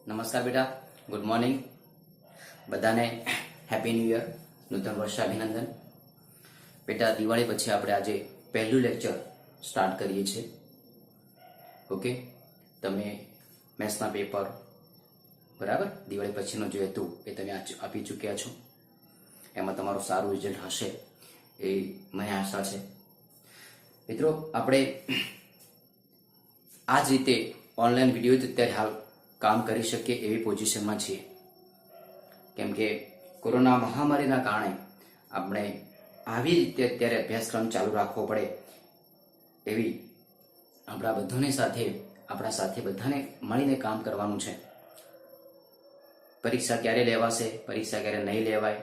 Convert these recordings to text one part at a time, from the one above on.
નમસ્કાર બેટા, good morning. બધાને હેપી ન્યૂ યર, નૂતન વર્ષ અભિનંદન. બેટા, દિવાળી પછી આપણે આજે પહેલું લેક્ચર સ્ટાર્ટ કરીએ છીએ. ઓકે, તમે મેથ્સના પેપર બરાબર દિવાળી પછીનો જે હતું એ તમે આપી ચૂક્યા છો. એમાં તમારું સારું રિઝલ્ટ હશે એ મને આશા છે. મિત્રો, આપણે આ જ રીતે ઓનલાઈન વિડીયો અત્યારે હાલ કામ કરી શકીએ એવી પોઝિશનમાં છીએ, કેમ કે કોરોના મહામારીના કારણે આપણે આવી રીતે અત્યારે અભ્યાસક્રમ ચાલુ રાખવો પડે એવી આપણા સાથે બધાને મળીને કામ કરવાનું છે. પરીક્ષા ક્યારે લેવાશે, પરીક્ષા ક્યારે નહીં લેવાય,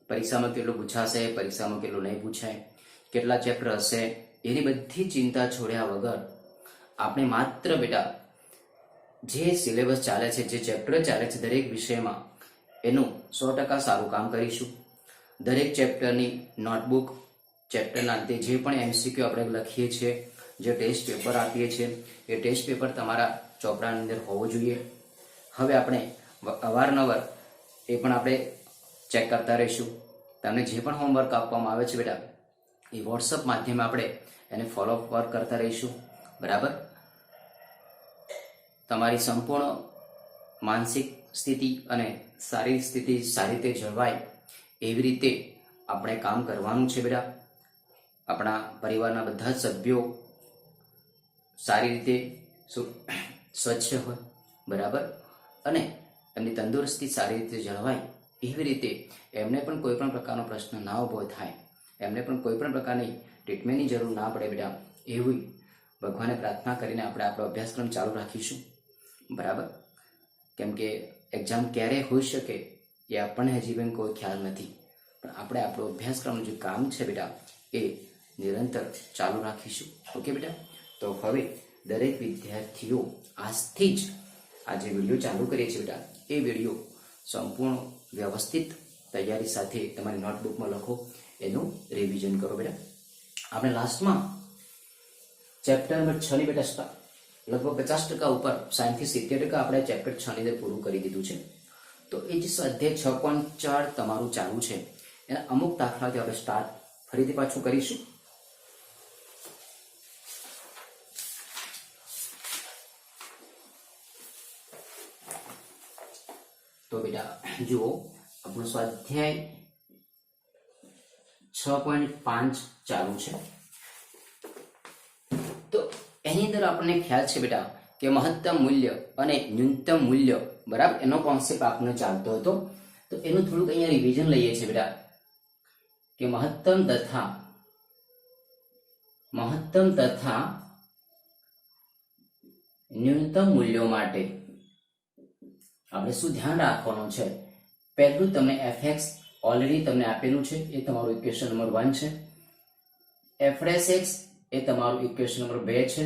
પરીક્ષામાં કેટલું પૂછાશે, પરીક્ષામાં કેટલું નહીં પૂછાય, કેટલા ચેપ્ટર હશે, એની બધી ચિંતા છોડ્યા વગર આપણે માત્ર બેટા જે સિલેબસ ચાલે છે, જે ચેપ્ટર ચાલે છે દરેક વિષયમાં એનું 100% સારું કામ કરીશું. દરેક ચેપ્ટરની નોટબુક, ચેપ્ટરના અંતે જે પણ એમસીક્યુ આપણે લખીએ છીએ, જે ટેસ્ટ પેપર આપીએ છીએ, એ ટેસ્ટ પેપર તમારા ચોપડાની અંદર હોવો જોઈએ. હવે આપણે અવારનવાર એ પણ આપણે ચેક કરતા રહીશું. તમને જે પણ હોમવર્ક આપવામાં આવે છે બેટા, એ વોટ્સઅપ માધ્યમે આપણે એને ફોલોઅપ વર્ક કરતા રહીશું. બરાબર? તમારી સંપૂર્ણ માનસિક સ્થિતિ અને શારીરિક સ્થિતિ સારી રીતે જળવાય એવી રીતે આપણે કામ કરવાનું છે બેટા. આપણા પરિવારના બધા જ સભ્યો સારી રીતે સ્વચ્છ હોય, બરાબર, અને એમની તંદુરસ્તી સારી રીતે જળવાય એવી રીતે એમને પણ કોઈ પણ પ્રકારનો પ્રશ્ન ના ઊભો થાય, એમને પણ કોઈ પણ પ્રકારની ટ્રીટમેન્ટની જરૂર ના પડે બેટા, એવી ભગવાને પ્રાર્થના કરીને આપણે આપણો અભ્યાસક્રમ ચાલુ રાખીશું. બરાબર? કેમ કે એક્ઝામ ક્યારે હોઈ શકે એ આપણને હજી પણ કોઈ ખ્યાલ નથી, પણ આપણે આપણો અભ્યાસક્રમ જે કામ છે બેટા એ નિરંતર ચાલુ રાખીશું. ઓકે બેટા? તો હવે દરેક વિદ્યાર્થીઓ આજથી જ આ જે વિડીયો ચાલુ કરીએ છીએ બેટા, એ વિડીયો સંપૂર્ણ વ્યવસ્થિત તૈયારી સાથે તમારી નોટબુકમાં લખો, એનું રિવિઝન કરો બેટા. આપણે લાસ્ટમાં ચેપ્ટર નંબર 6 ની બેટા લગભગ 50% ઉપર 60% આપણે ચેપ્ટર 6 ની અંદર પૂરું કરી દીધું છે. તો એ જે સ્વાધ્યાય 6.4 તમારું ચાલુ છે, એના અમુક દાખલાથી આપણે સ્ટાર્ટ ફરીથી પાછું કરીશું. તો બેટા જુઓ, આપણું સ્વાધ્યાય 6.5 ચાલુ છે. તો એની અંદર આપણને ખ્યાલ છે બેટા કે મહત્તમ મૂલ્ય અને ન્યૂનતમ મૂલ્ય, બરાબર, એનો કોન્સેપ્ટ આપણને ચાલતો હતો. તો એનું થોડુંક અહીંયા રિવિઝન લઈએ છીએ બેટા કે મહત્તમ તથા ન્યૂનતમ મૂલ્યો માટે આપણે શું ધ્યાન રાખવાનું છે. પહેલું તમને fx ઓલરેડી તમને આપેલું છે, એ તમારું ઇક્વેશન નંબર 1 છે. f'(x) એ તમારું ઇક્વેશન નંબર 2 છે.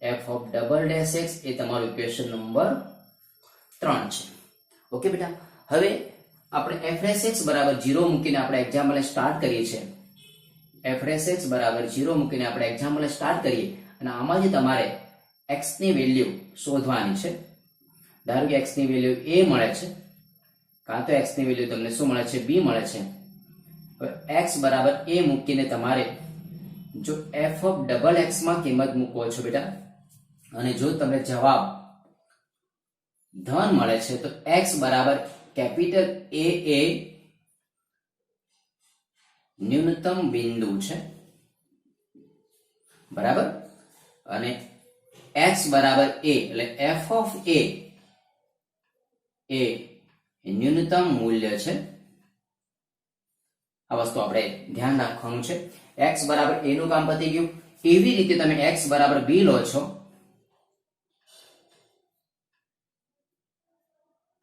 f(x) એ તમારું ઇક્વેશન નંબર 3 છે. ઓકે બેટા? હવે આપણે f'(x) બરાબર 0 મૂકીને આપણે એક્ઝામ્પલ સ્ટાર્ટ કરીએ છીએ. f'(x) બરાબર 0 મૂકીને આપણે એક્ઝામ્પલ સ્ટાર્ટ કરીએ અને આમાંથી તમારે x ની વેલ્યુ શોધવાની છે. ધારો કે x ની વેલ્યુ a મળે છે, કાં તો x ની વેલ્યુ તમને શું મળે છે, b મળે છે. હવે x બરાબર a મૂકીને તમારે જો f(x) માં કિંમત મૂકો છો બેટા, અને જો તમને જવાબ ધન મળે છે, તો x બરાબર કેપિટલ A એ ન્યૂનતમ બિંદુ છે, બરાબર, અને x બરાબર a એટલે f ઓફ a એ ન્યૂનતમ મૂલ્ય છે. આ વસ્તુ આપણે ધ્યાન રાખવાનું છે. x બરાબર a નું કામ પતી ગયું. એવી રીતે તમે x બરાબર b લો છો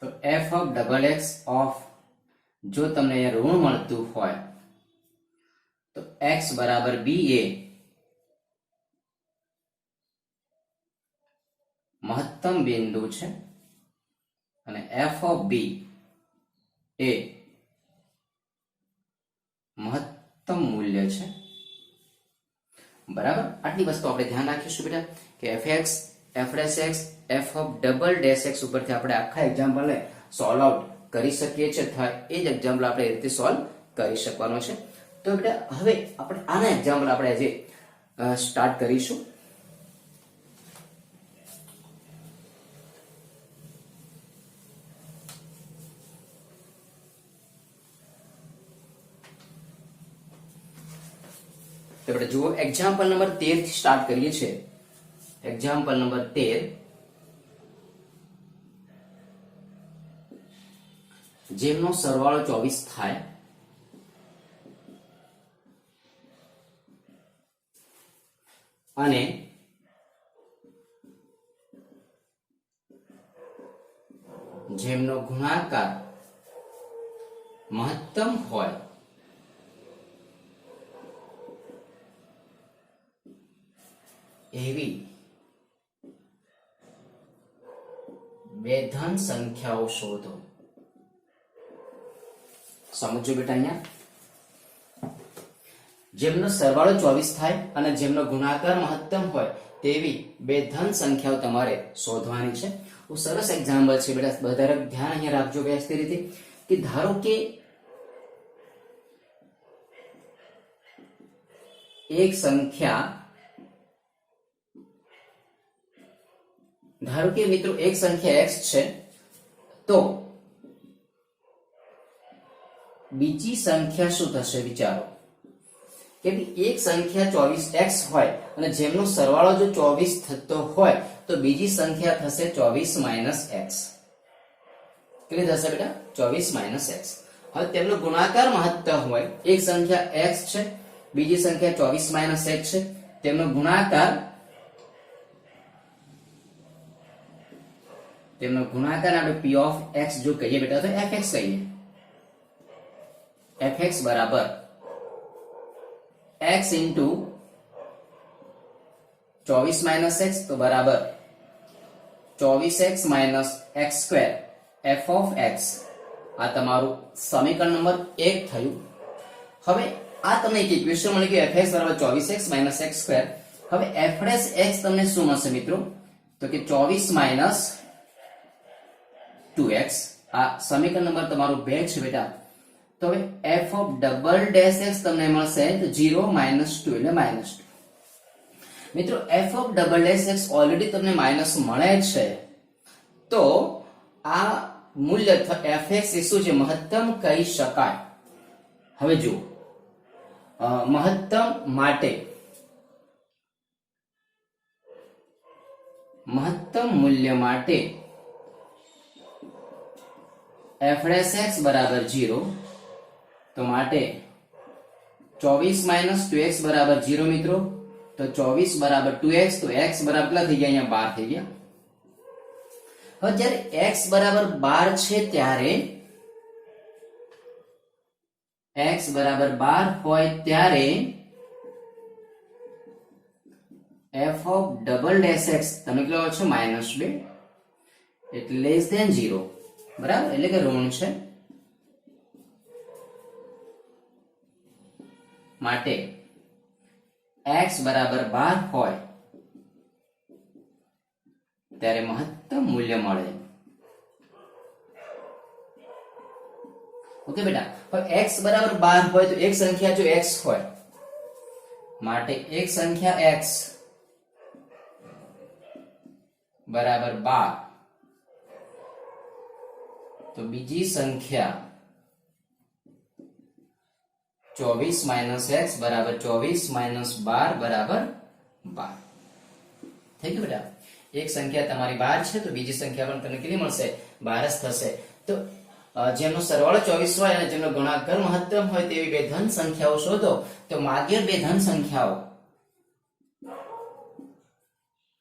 તો f(x) ઓફ, જો તમને ઋણ મળતું હોય તો x બરાબર b એ મહત્તમ બિંદુ છે અને f ઓફ b એ મહત્તમ મૂલ્ય છે. બરાબર? આટલી વસ્તુ આપણે ધ્યાન રાખીશું બેટા કે fx F dash x F of double dash x ઉપરથી આપણે આખા એક્ઝામ્પલને સોલ્વ આઉટ કરી શકીએ છીએ. એ જ એક્ઝામ્પલ આપણે એ રીતે સોલ્વ કરી શકવાનો છે. તો બેટા હવે આપણે આના એક્ઝામ્પલ આપણે આજે સ્ટાર્ટ કરીશું. તો બેટા જુઓ એક્ઝામ્પલ નંબર 13 થી સ્ટાર્ટ કરીએ છીએ. એક્ઝામ્પલ નંબર 13 જેમનો સરવાળો 24 થાય અને જેમનો ગુણાકાર મહત્તમ હોય એવી બે ધન સંખ્યાઓ શોધો. સમજો બેટા અહીંયા જેમનો સરવાળો 24 થાય અને જેમનો ગુણાકાર મહત્તમ હોય તેવી બે ધન સંખ્યાઓ તમારે શોધવાની છે. બહુ સરસ એક્ઝામ્પલ છે બેટા, બધા ધ્યાન અહીંયા રાખજો વ્યવસ્થિત રીતે કે ધારો કે એક સંખ્યા, ધારો કે મિત્રો એક સંખ્યા x છે તો બીજી સંખ્યા શું થશે વિચારો કે એક સંખ્યા 24x હોય અને જેમનો સરવાળો જો 24 થતો હોય તો બીજી સંખ્યા થશે 24 - x. કેટલી થશે બેટા? 24 - x. હવે તેમનો ગુણાકાર મહત્તમ હોય, એક સંખ્યા x છે બીજી સંખ્યા 24 - x છે, તેમનો ગુણાકાર આપણે p of x જો કહીએ બેટા તો fx કહીએ. fx બરાબર x into 24 - x તો બરાબર 24x - x square f of x. આ તમારું સમીકરણ નંબર 1 થયું. હવે આ તમને એક ઇક્વેશન મળી ગયું fx બરાબર 24x - x square. હવે f dash x તમને શું મળશે મિત્રો? તો કે 24 - 2x. આ સમીકરણ નંબર તમારું 2 છે બેટા. તો હવે f of double dash x તમને મળશે તો 0 - 2 એટલે -2. મિત્રો f of double dash x already તમને માઈનસ મળે છે તો આ મૂલ્ય fx એ શું છે? મહત્તમ કહી શકાય. હવે જુઓ મહત્તમ માટે મહત્તમ મૂલ્ય માટે f dash x બરાબર 0 તો માટે 24 - 2x બરાબર 0 મિત્રો. તો 24 બરાબર 2x તો x બરાબર કેટલા થઈ ગયા? અહીંયા 12 થઈ ગયા. હવે જ્યારે x બરાબર 12 છે ત્યારે x બરાબર 12 હોય ત્યારે f of double dash x તમે કેટલો છો? -2 એટલે લેસ ધેન 0 બરાબર, એટલે કે ઋણ છે. માટે x બરાબર 12 હોય ત્યારે મહત્તમ મૂલ્ય મળે. ઓકે બેટા. હવે x બરાબર 12 હોય તો એક સંખ્યા જો x હોય માટે એક સંખ્યા x બરાબર 12 તો બીજી સંખ્યા 24 - x બરાબર 24 - 12 બરાબર 12. થઈ ગયું બેટા. એક સંખ્યા તમારી 12 છે તો બીજી સંખ્યા પણ તમને કેટલી મળશે? 12 જ થશે. તો જેમનો સરવાળો 24 હોય અને જેમનો ગુણાકાર મહત્તમ હોય તેવી બે ધન સંખ્યાઓ શોધો. તો માગેલ બે ધન સંખ્યાઓ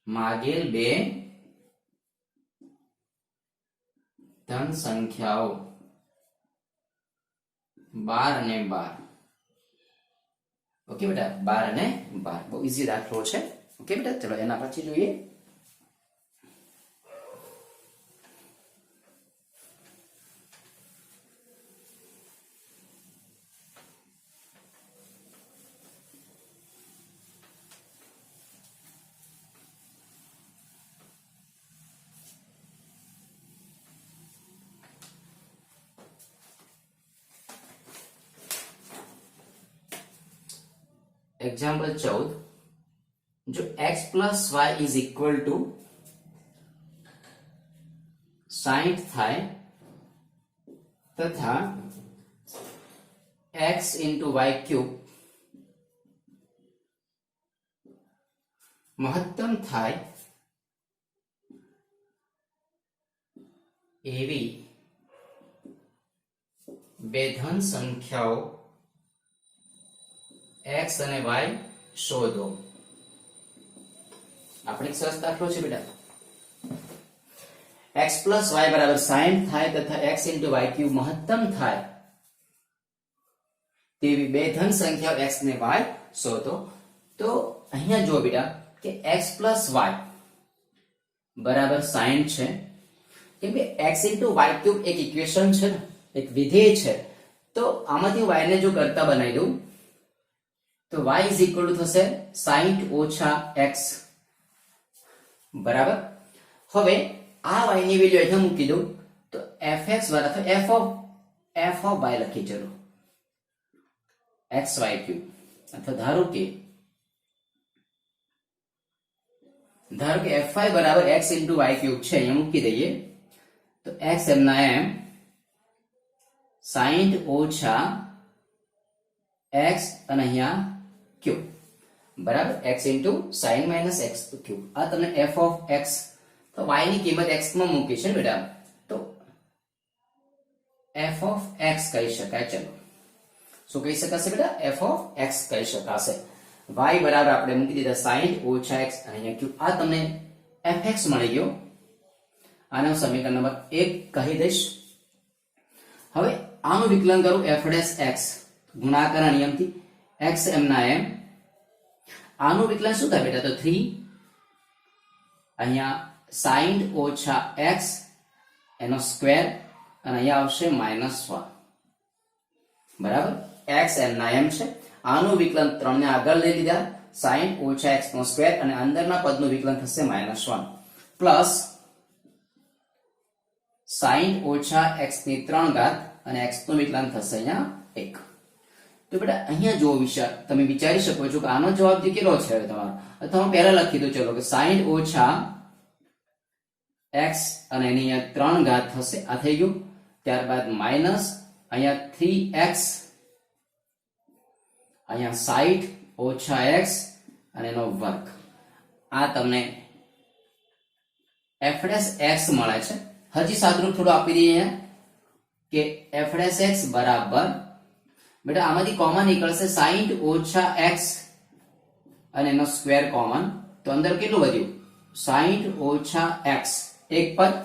માગેલ બે ધન સંખ્યાઓ 12 અને 12. ઓકે બેટા, 12 અને 12 બહુ ઈઝી દાખલો છે. ઓકે બેટા, ચલો એના પછી જોઈએ. એક્ઝામ્પલ 14, જો x plus y is equal to 60 થાય તથા x ઇન્ટુ વાય ક્યુબ મહત્તમ થાય એવી બે ધન સંખ્યાઓ x અને y શોધો. આપણે એક સરસ દાખલો છે બેટા. x પ્લસ વાય બરાબર 60 થાય તથા x ઇન્ટુ વાય ક્યુબ મહત્તમ થાય તેવી બે ધન સંખ્યાઓ x ને y શોધો. તો અહીંયા જો બેટા કે x પ્લસ વાય બરાબર 60 છે, કેમ કે x ઇન્ટુ વાય ક્યુબ એક ઇક્વેશન છે ને, એક વિધેય છે. તો આમાંથી y ને જો કરતા બનાવી દઉં તો y ઇઝ ઇક્વલ ટુ થશે 60 ઓછા x. બરાબર. હવે આ y ની વેલ્યુ અહીંયા મૂકી દઉં તો fx બરાબર f ઓફ y લખી ચલો xy ક્યુબ. અથવા ધારો કે fy બરાબર x ઇન્ટુ y ક્યુબ છે, અહીંયા મૂકી દઈએ તો x એમના એમ 60 ઓછા x અને અહીંયા ક્યુબ બરાબર x into sin minus x cube. આ તમને f ઓફ x, તો y ની કિંમત x માં મૂકી છે બેટા, તો f ઓફ x કહી શકાય. ચલો શું કહી શકાશે બેટા? f ઓફ x કહી શકાશે. y બરાબર આપણે મૂકી દીધા 60 ઓછા x અને અહીંયા ક્યુબ. આ તમને fx મળી ગયો. આનો સમીકરણ નંબર 1 કહી દઈશ. હવે આનું વિકલન કરું f ડેશ x ગુણાકાર નિયમથી x એમના એમ. આનું વિકલન શું થાય બેટા? તો 3 અહીંયા 60 ઓછા x એનો સ્ક્વેર અને અહીંયા આવશે -1 બરાબર. x એમના એમ છે. આનું વિકલન 3 ને આગળ લઈ લીધા, 60 ઓછા x નો સ્ક્વેર અને અંદરના પદનું વિકલન થશે -1 પ્લસ 60 ઓછા x ની 3 ઘાત અને x નું વિકલન થશે અહીંયા 1. તો બેટા અહીંયા જો તમે વિચારી શકો છો કે આનો જવાબ જે કેટલો છે તમારો, અથવા હું પહેલા લખી દઉં ચલો કે 60 ઓછા x અને એની અહીંયા 3 ઘાત થશે. આ થઈ ગયું. ત્યારબાદ માઇનસ અહીંયા 3x અહીંયા 60 ઓછા x અને એનો વર્ગ. આ તમને f ડેશ x મળે છે. હજી સાદુરૂપ થોડું આપી દઈએ અહીંયા કે f ડેશ x બરાબર બેટા આમાંથી કોમન નીકળશે 60 ઓછા x અને એનો સ્ક્વેર કોમન, તો અંદર કેટલું વધ્યું? 60 ઓછા x એક પદ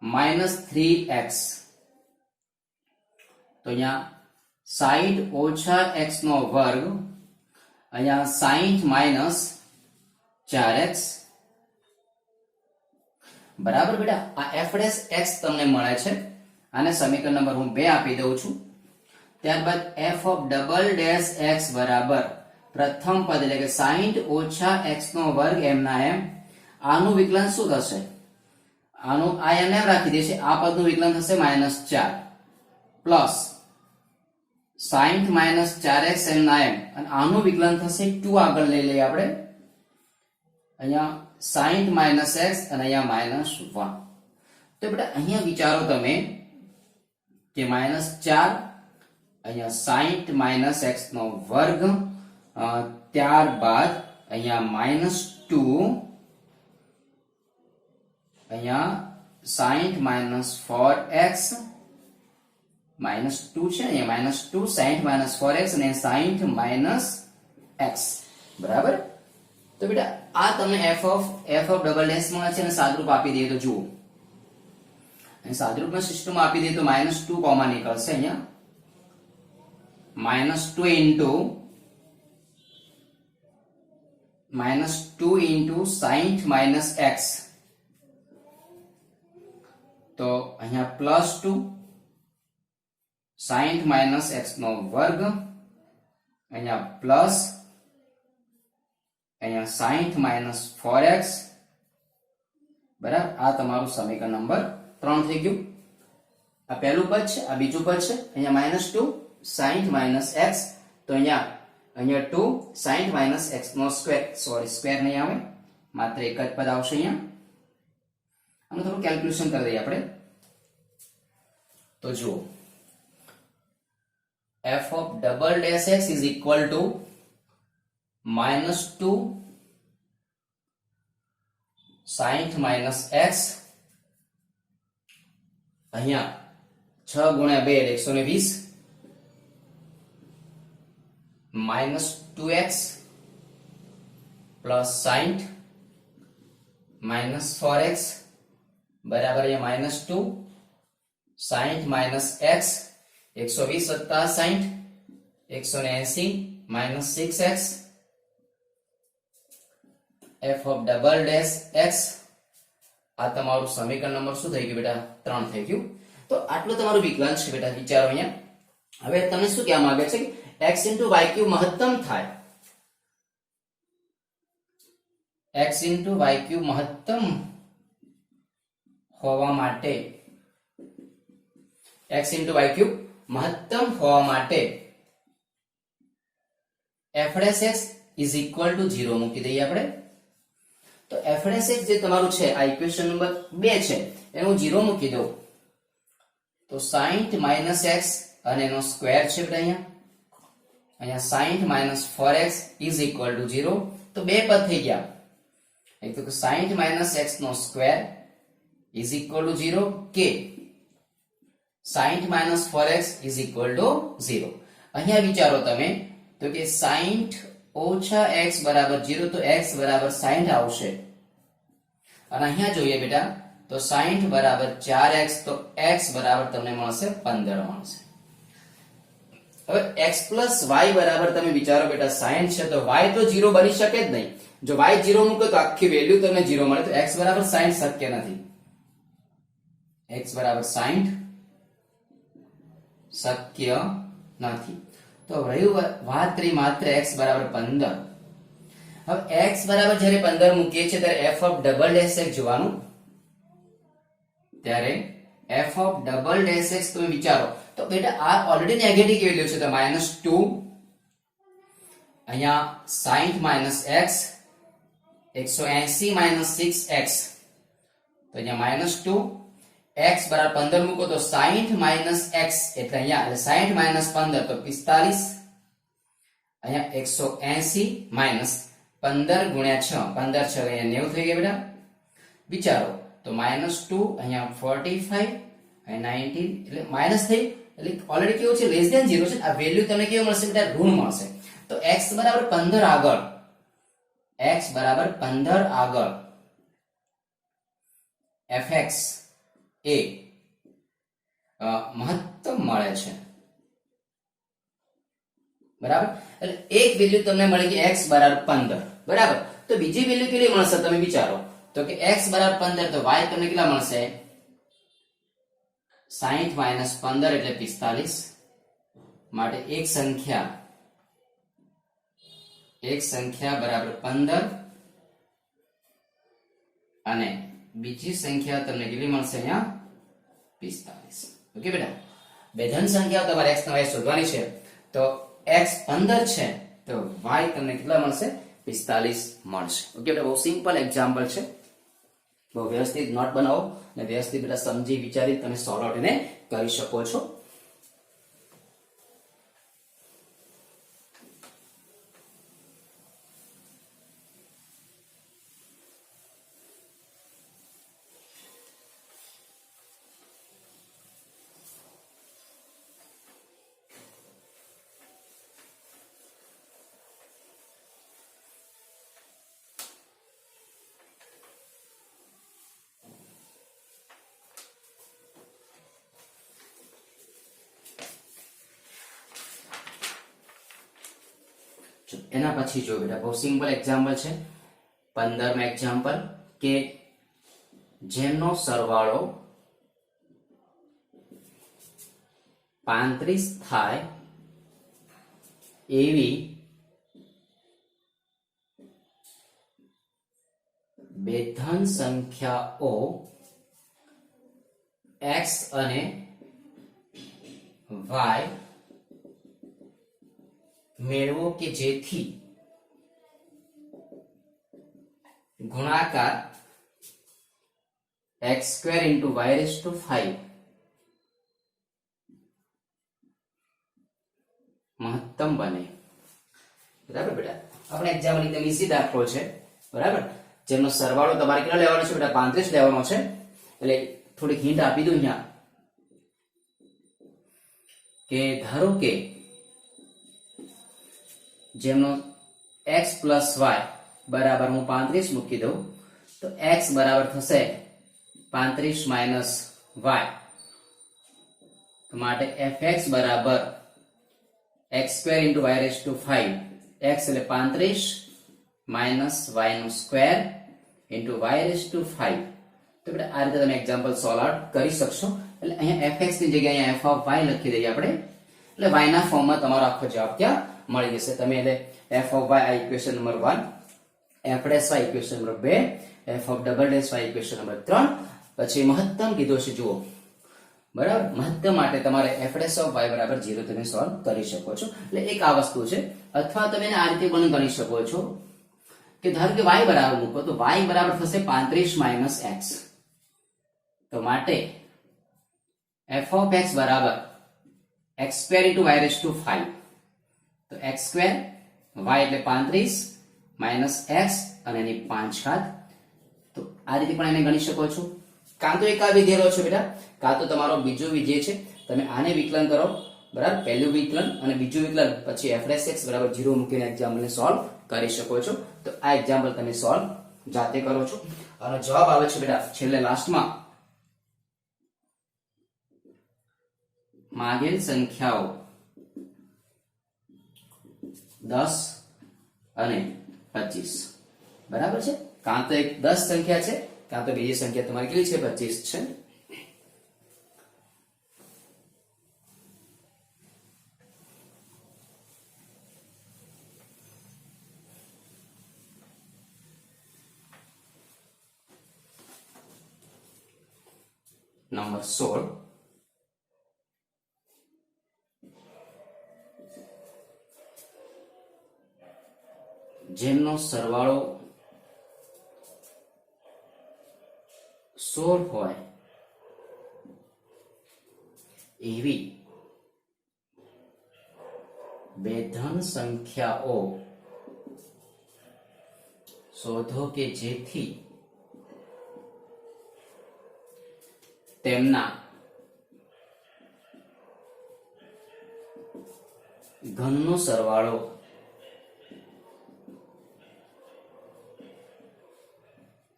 -3x. તો અહીંયા 60 ઓછા x નો વર્ગ અહીંયા 60 માઇનસ 4x બરાબર. બેટા આ f ડેશ x તમને મળે છે. આને સમીકરણ નંબર હું 2 આપી દઉં છું. ત્યારબાદ f of double dash x બરાબર પ્રથમ પદ એટલે કે 60 ઓછા x નો વર્ગ એમના એમ. આનું વિકલન શું થશે? આનું આ એમ રાખી દેશે. આ પદનું વિકલન થશે -4 પ્લસ 60 માઇનસ 4x એમના એમ અને આનું વિકલન થશે 2 આગળ લઈ લઈએ આપણે. અહીંયા 60 માઇનસ x અને અહીંયા -1. તો બેટા અહીંયા વિચારો તમે કે -4 અહીંયા 60 માઇનસ x નો વર્ગ, ત્યારબાદ અહીંયા -2 અહીંયા 60 માઇનસ 4x -2 છે અહીંયા -2 60 માઇનસ 4x અને 60 માઇનસ x બરાબર. તો બેટા આ તમને f ઓફ ડબલ ડેશ મળે છે અને સાદુરૂપ આપી દઈએ તો જુઓ અહીં સાદુરૂપના સિસ્ટમમાં આપી દઈએ તો -2 કોમન નીકળશે. અહીંયા -2 ઇન્ટુ 60 માઇનસ x, તો અહીંયા +2 60 માઇનસ x નો વર્ગ અહીંયા પ્લસ અહીંયા 60 માઇનસ 4x બરાબર. આ તમારું સમીકરણ નંબર 3 થઈ ગયું. આ પહેલું પદ છે, આ બીજું પદ છે. અહીંયા -2 60 માઇનસ x, તો તો અહીંયા 2 60 માઇનસ x નો સ્ક્વેર, સોરી સ્ક્વેર નહીં આવે, માત્ર એક જ પદ આવશે અહીંયા. આનું થોડું કેલ્ક્યુલેશન કરી દઈએ આપણે. તો જુઓ, f of double dash x is equal to -2 60 minus x, અહીંયા 6 ગુણ્યા 2 એટલે 120 minus 2x plus 60 minus 4x બરાબર અહીંયા -2 60 minus x 120 વત્તા 60 180 minus 6x f of double dash x. આ તમારું સમીકરણ નંબર શું થઈ ગયું બેટા? 3 થઈ ગયું. તો આટલું તમારું વિકલન છે બેટા. વિચારો અહીંયા. હવે તમને શું કહેવા માંગે છે કે x y ક્યુબ મહત્તમ થાય. x y ક્યુબ મહત્તમ હોવા માટે x y ક્યુબ મહત્તમ હોવા માટે f dash x is equal to 0 મૂકી દઈએ આપણે. તો f dash x જે તમારું છે આ ઇક્વેશન નંબર 2 છે એને હું 0 મૂકી દઉં તો 60 minus x અને એનો સ્ક્વેર છે બેટા અહીંયા 60 - 4x is equal to 0. તો બે પદ થઈ ગયા. એક તો 60 minus x નો સ્ક્વેર is equal to 0 કે 60 minus 4x is equal to 0. અહીંયા વિચારો તમે તો કે 60 ઓછા x બરાબર 0 તો x બરાબર 60 આવશે. અને અહીંયા જોઈએ બેટા તો 60 બરાબર 4x તો x બરાબર તમને મળશે 15 મળશે. હવે x plus y બરાબર તમે વિચારો બેટા 60 છે તો y તો 0 બની શકે જ નહીં. જો y 0 મૂકો તો આખી વેલ્યુ તમને 0 મળે. તો x બરાબર 60 શક્ય નથી. x બરાબર 60 શક્ય નથી. તો રહ્યું વાત રહી માત્ર x બરાબર 15. હવે x બરાબર જ્યારે 15 મૂકીએ છીએ ત્યારે f of double dash x જોવાનું. ત્યારે f of double dash x તમે વિચારો તો બેટા આ ઓલરેડી નેગેટિવ વેલ્યુ છે તો -2 અહીંયા 60 minus x 180 minus 6x તો અહીંયા -2 x બરાબર 15 મૂકો તો 60 minus x એટલે અહીંયા 60 minus 15 તો 45 અહીંયા 180 minus 15 ગુણ્યા 6 15 6 અહીંયા 90 થઈ ગયા બેટા. વિચારો તો -2 અહીંયા 45 અહીંયા 19 એટલે માઈનસ થઈ એટલે ઓલરેડી કેવું છે લેસ ધેન 0 છે. આ વેલ્યુ તમને કેવું મળશે બેટા? ઋણ મળશે. તો x બરાબર 15 આગળ x બરાબર 15 આગળ fx એ મહત્તમ મળે છે બરાબર. એટલે એક વેલ્યુ તમને મળી ગઈ x બરાબર 15 બરાબર. તો બીજી વેલ્યુ કેટલી મળશે તમે વિચારો તો કે x બરાબર 15 તો y તમને કેટલા મળશે? 60 minus 15 એટલે 45. માટે એક સંખ્યા બરાબર 15 અને બીજી સંખ્યા તમને કેટલી મળશે અહીંયા? 45. ઓકે બેટા. બે ધન સંખ્યાઓ તમારે x અને y શોધવાની છે. તો x 15 છે તો y તમને કેટલા મળશે? 45 મળશે. ઓકે બેટા. બહુ સિમ્પલ એક્ઝામ્પલ છે. બહુ વ્યવસ્થિત નોટ બનાવો અને વ્યવસ્થિત બેટા સમજી વિચારી તમે સોલ્વ આઉટ એને કરી શકો છો. એના પછી જો બેટા બહુ સિમ્પલ એક્ઝામ્પલ છે 15માં એક્ઝામ્પલ કે જેમનો સરવાળો 35 થાય એવી બે ધન સંખ્યાઓ x અને y મેળવો કે જેથી ગુણાકાર x² into y⁵ મહત્તમ બને. બરાબર બેટા, આપણે એક્ઝામ્પલ એકદમ ઈઝી દાખલો છે. બરાબર, જેનો સરવાળો તમારે કેટલો લેવાનો છે બેટા? 35 લેવાનો છે. એટલે થોડીક હિન્ટ આપી દઉં અહીંયા કે ધારો કે જેમનો x plus y બરાબર હું 35 મૂકી દઉં તો x બરાબર થશે 35 minus y. તો માટે fx બરાબર x² into y⁵ x એટલે 35 minus y નો સ્ક્વેર into y⁵. તો બેટા આ રીતે તમે એક્ઝામ્પલ સોલ્વ આઉટ કરી શકશો. એટલે અહીંયા fx ની જગ્યાએ અહીંયા f લખી દઈએ આપણે. એટલે y ના ફોર્મમાં તમારો આખો જવાબ ત્યાં મળી જશે. તમે એટલે f આ equation number 1, f' equation number 2, f equation number 3, પછી મહત્તમ કીધો છે જુઓ. બરાબર, મહત્તમ માટે તમારે f' બરાબર 0 તમે સોલ્વ કરી શકો છો. એટલે એક આ વસ્તુ છે. અથવા તમે આ રીતે પણ ગણી શકો છો કે ધારો કે y બરાબર મૂકો તો y બરાબર થશે 35 minus x. તો માટે f(x) બરાબર x² into y⁵. તો x² y એટલે 35 minus x અને એની 5 ઘાત. તો આ રીતે પણ એને ગણી શકો છો. કાં તો એક આ વિધેય લો છો બેટા, કાં તો તમારો બીજો વિધેય છે. તમે આને વિકલન કરો. બરાબર, પહેલું વિકલન અને બીજું વિકલન, પછી f'(x) બરાબર 0 મૂકીને એક્ઝામ્પલને સોલ્વ કરી શકો છો. તો આ એક્ઝામ્પલ તમે સોલ્વ જાતે કરો છો અને જવાબ આવે છે બેટા છેલ્લે લાસ્ટમાં માગેલ સંખ્યાઓ 10 અને 25. બરાબર છે, કાં તો એક 10 સંખ્યા છે, કાં તો બીજી સંખ્યા તમારી કેટલી છે? 25 છે. નંબર 16, જેમનો સરવાળો 16 હોય એવી બે ધન સંખ્યાઓ શોધો કે જેથી તેમના ઘનનો સરવાળો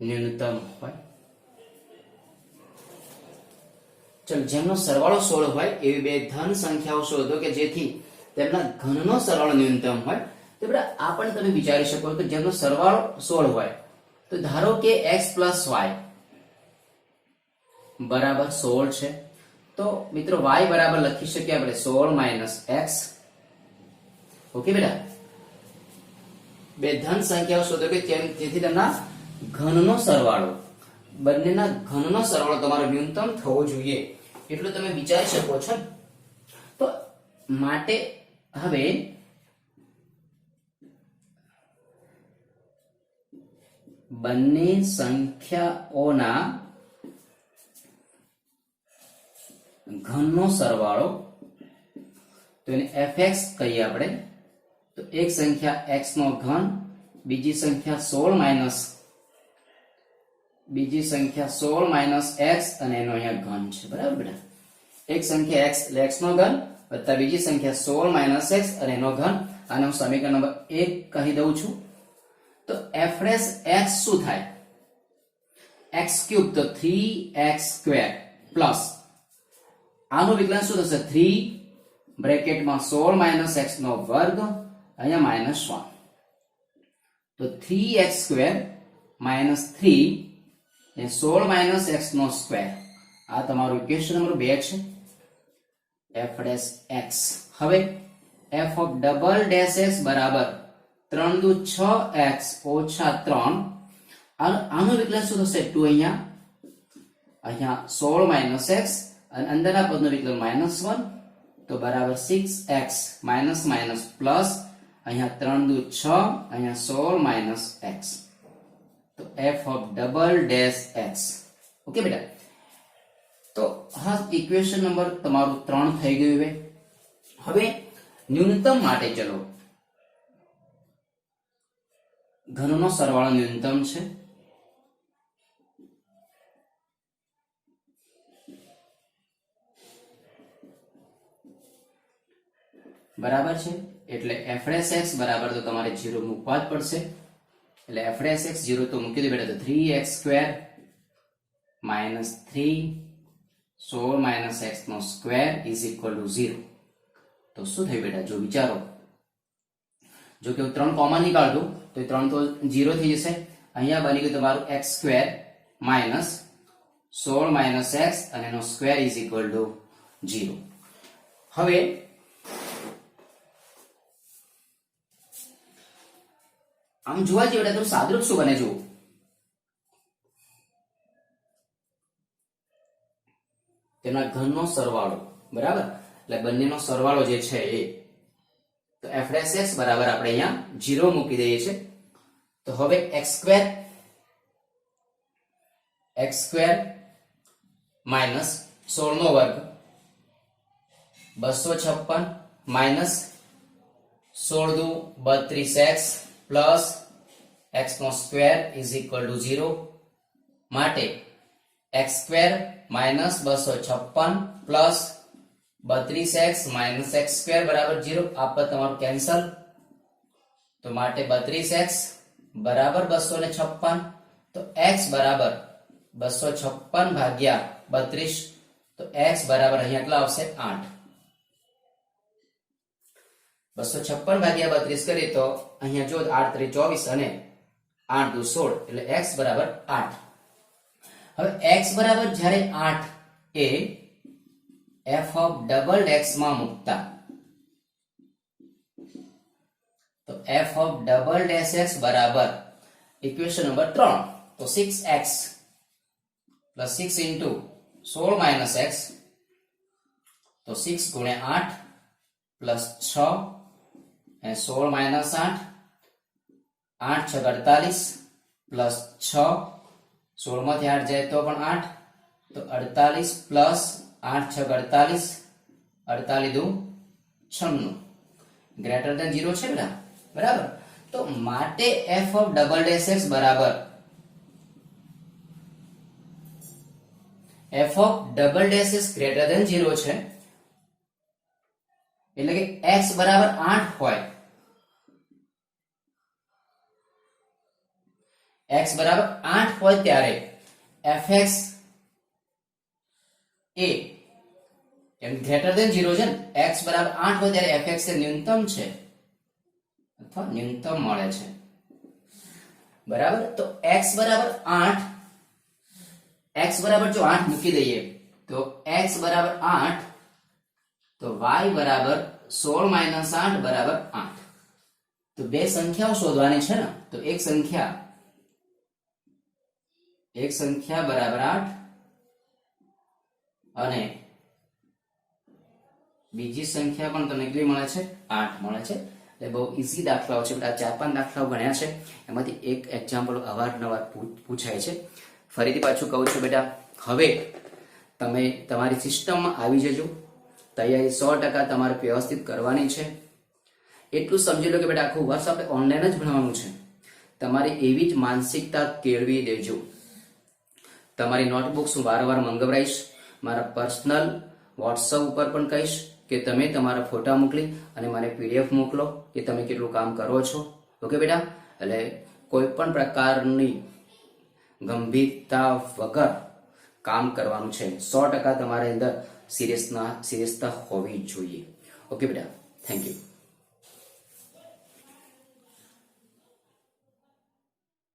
ન્યૂનતમ હોય. ચલો, જેમનો સરવાળો 16 હોય એવી બે ધન સંખ્યાઓ શોધો કે જેથી તેમના ઘનનો સરવાળો ન્યૂનતમ હોય. તો બેટા આ પણ તમે વિચારી શકો કે જેમનો સરવાળો 16 હોય તો ધારો કે x plus y બરાબર 16 છે. તો મિત્રો y બરાબર લખી શકીએ આપણે 16 minus x. ઓકે બેટા, બે ધન સંખ્યાઓ શોધો કે જેથી તેમના ઘનનો સરવાળો, બંનેના ઘનનો સરવાળો તમારો ન્યૂનતમ થવો જોઈએ એટલું તમે વિચારી શકો છો. તો માટે હવે બંને સંખ્યાઓના ઘનનો સરવાળો, તો એને fx કહીએ આપણે. તો એક સંખ્યા x નો ઘન, બીજી સંખ્યા 16 minus x અને એનો અહીંયા ઘન છે. બરાબર બેટા, એક સંખ્યા x એટલે x નો ઘન વત્તા બીજી સંખ્યા 16 minus x અને એનો ઘન. આને હું સમીકરણ નંબર 1 કહી દઉં છું. તો f' શું થાય? x³ તો 3x² પ્લસ આનું વિકલન શું થશે? 3 બ્રેકેટમાં 16 minus x નો વર્ગ અહીંયા -1. તો 3x² minus 3 એ 16 minus x નો સ્ક્વેર. આ તમારું ઇક્વેશન નંબર 2 છે, f'(x). હવે f("x) બરાબર 3 દુ 6x ઓછા 3. આનું વિકલન શું થશે? 2 અહીંયા 16 minus x અને અંદરના પદનું વિકલન -1. તો બરાબર 6x માઇનસ પ્લસ અહીંયા 3 દુ 6, અહીંયા 16 માઇનસ એક્સ, તો F of double dash x. Okay બેટા, તો હા ઇક્વેશન નંબર તમારું 3 થઈ ગયું. હવે ન્યૂનતમ માટે ચલો, ઘનનો સરવાળો ન્યૂનતમ છે, બરાબર છે. એટલે f' x બરાબર તો તમારે 0 મૂકવા જ પડશે. એટલે f' x 0 તો મૂકી દો બેટા, તો 3x² - 3 16 માઇનસ x નો સ્ક્વેર ઇઝ ઇક્વલ ટુ 0. તો શું થયું બેટા, જો વિચારો, જો કે 3 કોમન નીકાળું તો 3 તો 0 થઈ જશે. અહીંયા બની ગયું તમારું x² માઇનસ 16 માઇનસ x અને એનો સ્ક્વેર ઇઝ ઇક્વલ ટુ 0. હવે આમ જોવા જઈએ તો સાદુરૂપ શું બને, જુઓ, તેના ઘનનો સરવાળો, બરાબર, એટલે બંનેનો સરવાળો જે છે એ, તો f' x બરાબર આપણે અહીંયા 0 મૂકી દઈએ છીએ. તો હવે x² માઇનસ 16 નો વર્ગ 256 માઇનસ 16 દુ 32x પ્લસ x નો સ્ક્વેર ઇઝ ઇક્વલ ટુ 0. માટે x² minus 256 plus 32x minus x² બરાબર 0. આ પદ તમારું કેન્સલ, તો માટે 32x બરાબર 256, તો x બરાબર 256 ભાગ્યા 32, તો x બરાબર અહીંયા કેટલા આવશે 8. 256 ભાગ્યા 32 કરીએ તો અહીંયા જો 8 × 24 અને 8 × 16, એટલે x બરાબર 8. હવે x બરાબર જ્યારે 8 એ f ઓફ ડબલ x માં મૂકતા, તો f of double dash x બરાબર ઇક્વેશન નંબર 3, તો 6x plus 6 into 16 minus x, તો 6 ગુણ્યા 8 પ્લસ 6 અને 16 માઇનસ 8, 8 × 6 = 48 પ્લસ 6, 16 માંથી 8 જાય તો પણ 8, તો 48 પ્લસ 8 × 6 = 48, 48 દુ 96, ગ્રેટર ધેન 0 છે બેટા, બરાબર. તો માટે f of double dash x બરાબર f of double dash x greater than 0 છે, એટલે કે x બરાબર 8 હોય, x બરાબર 8 હોય ત્યારે fx એ એમ ગ્રેટર ધેન 0 છે ને, x બરાબર 8 હોય ત્યારે fx એ ન્યૂનતમ છે અથવા ન્યૂનતમ મળે છે, બરાબર. તો x બરાબર 8, x બરાબર જો 8 મૂકી દઈએ તો x બરાબર 8, તો y બરાબર 16 માઇનસ 8 બરાબર 8. તો બે સંખ્યાઓ શોધવાની છે ને, તો એક સંખ્યા બરાબર 8 અને બીજી સંખ્યા પણ તમને કેટલી મળે છે, 8 મળે છે. એટલે બહુ ઈઝી દાખલાઓ છે, આ 4-5 દાખલાઓ ગણ્યા છે, એમાંથી એક એક્ઝામ્પલ અવારનવાર પૂછાય છે. ફરીથી પાછું કહું છું બેટા, હવે તમે તમારી સિસ્ટમમાં આવી જજો, તૈયારી 100% તમારે વ્યવસ્થિત કરવાની છે. એટલું સમજી લો કે બેટા આખું વર્ષ આપણે ઓનલાઈન જ ભણવાનું છે. તમારી એવી જ માનસિકતા કેળવી દેજો. તમારી નોટબુક્સ હું વારંવાર મંગવરાઈશ, મારા પર્સનલ વોટ્સઅપ ઉપર પણ કહીશ કે તમે તમારા ફોટા મોકલી અને મને PDF મોકલો કે તમે કેટલું કામ કરો છો. ઓકે બેટા, એટલે કોઈ પણ પ્રકારની ગંભીરતા વગર કામ કરવાનું છે. 100% તમારી અંદર સિરિયસતા હોવી જોઈએ. ઓકે બેટા, થેન્ક યુ.